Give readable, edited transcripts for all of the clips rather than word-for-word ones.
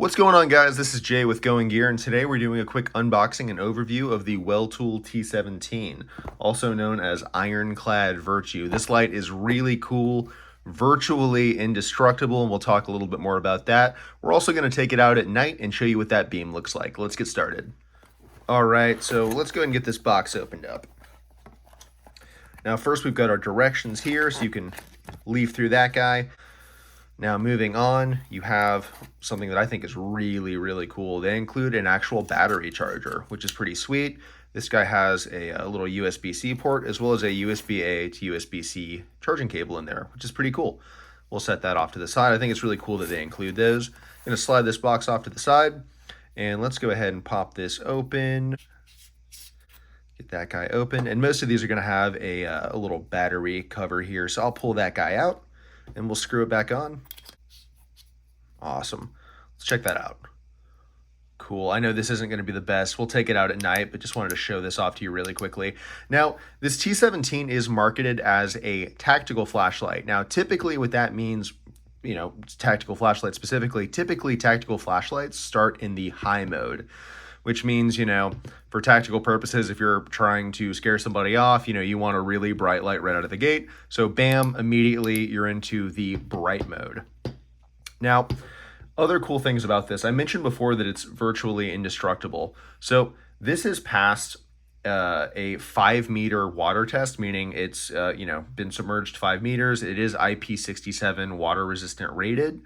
What's going on, guys? This is Jay with Going Gear, and today we're doing a quick unboxing and overview of the Weltool T17, also known as Ironclad Virtue. This light is really cool, virtually indestructible, and we'll talk a little bit more about that. We're also going to take it out at night and show you what that beam looks like. Let's get started. All right, so let's go ahead and get this box opened up. Now, first we've got our directions here, so you can leaf through that guy. Now, moving on, you have something that I think is really, really cool. They include an actual battery charger, which is pretty sweet. This guy has a little USB-C port as well as a USB-A to USB-C charging cable in there, which is pretty cool. We'll set that off to the side. I think it's really cool that they include those. I'm going to slide this box off to the side, and let's go ahead and pop this open. Get that guy open, and most of these are going to have a little battery cover here, so I'll pull that guy out and we'll screw it back on. Awesome. Let's check that out. Cool. I know this isn't going to be the best. We'll take it out at night, but just wanted to show this off to you really quickly. Now, this T17 is marketed as a tactical flashlight. Now, typically what that means, you know, tactical flashlight specifically, typically tactical flashlights start in the high mode, which means, you know, for tactical purposes, if you're trying to scare somebody off, you know, you want a really bright light right out of the gate. So bam, immediately you're into the bright mode. Now, other cool things about this, I mentioned before that it's virtually indestructible. So this has passed a 5-meter water test, meaning it's, you know, been submerged 5 meters. It is IP67 water resistant rated.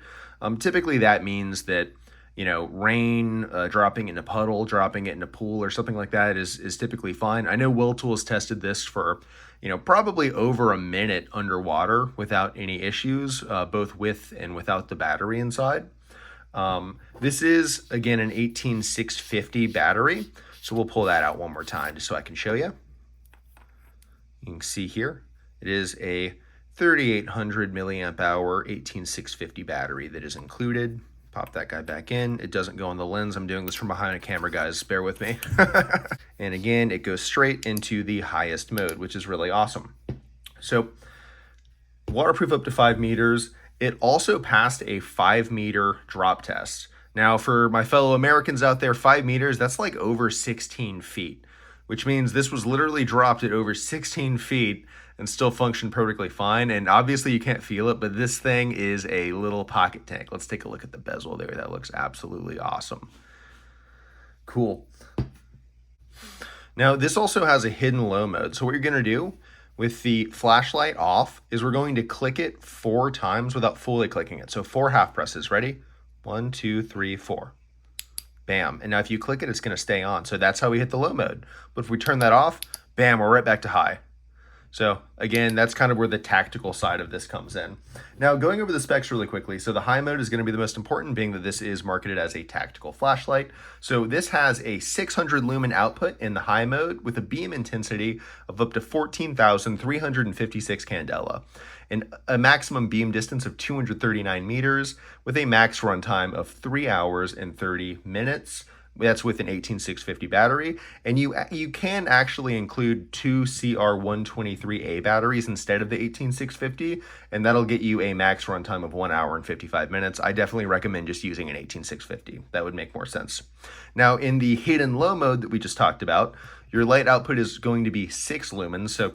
Typically that means that, you know, rain, dropping it in a puddle, dropping it in a pool or something like that is typically fine. I know Weltool has tested this for, you know, probably over a minute underwater without any issues, both with and without the battery inside. This is, again, an 18650 battery. So we'll pull that out one more time just so I can show you. You can see here, it is a 3800 milliamp hour 18650 battery that is included. Pop that guy back in. It doesn't go on the lens. I'm doing this from behind a camera, guys. Bear with me. And again, it goes straight into the highest mode, which is really awesome. So waterproof up to 5 meters. It also passed a 5-meter drop test. Now, for my fellow Americans out there, 5 meters, that's like over 16 feet, which means this was literally dropped at over 16 feet and still functioned perfectly fine. And obviously you can't feel it, but this thing is a little pocket tank. Let's take a look at the bezel there. That looks absolutely awesome. Cool. Now, this also has a hidden low mode. So what you're going to do with the flashlight off is we're going to click it 4 times without fully clicking it. So 4 half presses. Ready? 1, 2, 3, 4. Bam. And now if you click it, it's going to stay on. So that's how we hit the low mode. But if we turn that off, bam, we're right back to high. So again, that's kind of where the tactical side of this comes in. Now, going over the specs really quickly. So the high mode is going to be the most important, being that this is marketed as a tactical flashlight. So this has a 600 lumen output in the high mode with a beam intensity of up to 14,356 candela and a maximum beam distance of 239 meters with a max runtime of 3 hours and 30 minutes. That's with an 18650 battery, and you can actually include 2 CR123A batteries instead of the 18650, and that'll get you a max runtime of 1 hour and 55 minutes. I definitely recommend just using an 18650. That would make more sense. Now, in the hidden low mode that we just talked about, your light output is going to be 6 lumens, so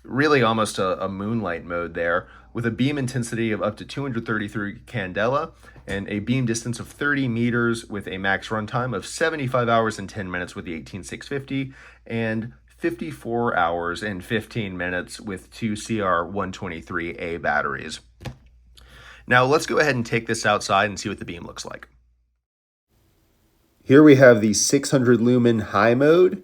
really almost a moonlight mode there, with a beam intensity of up to 233 candela and a beam distance of 30 meters with a max runtime of 75 hours and 10 minutes with the 18650 and 54 hours and 15 minutes with 2 CR123A batteries. Now let's go ahead and take this outside and see what the beam looks like. Here we have the 600 lumen high mode.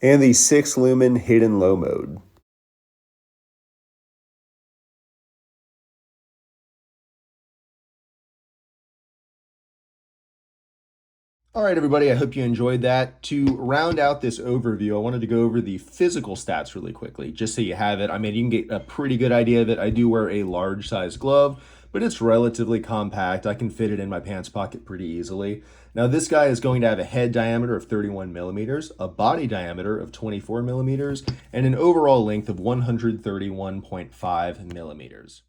And the 6 lumen hidden low mode. All right, everybody, I hope you enjoyed that. To round out this overview, I wanted to go over the physical stats really quickly, just so you have it. I mean, you can get a pretty good idea of it. I do wear a large size glove, but it's relatively compact. I can fit it in my pants pocket pretty easily. Now this guy is going to have a head diameter of 31 millimeters, a body diameter of 24 millimeters, and an overall length of 131.5 millimeters.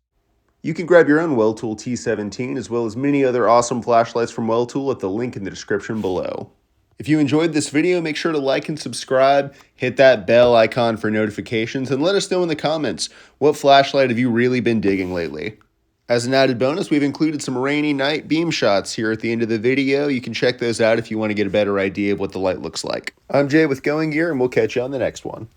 You can grab your own Weltool T17 as well as many other awesome flashlights from Weltool at the link in the description below. If you enjoyed this video, make sure to like and subscribe, hit that bell icon for notifications, and let us know in the comments, what flashlight have you really been digging lately? As an added bonus, we've included some rainy night beam shots here at the end of the video. You can check those out if you want to get a better idea of what the light looks like. I'm Jay with Going Gear, and we'll catch you on the next one.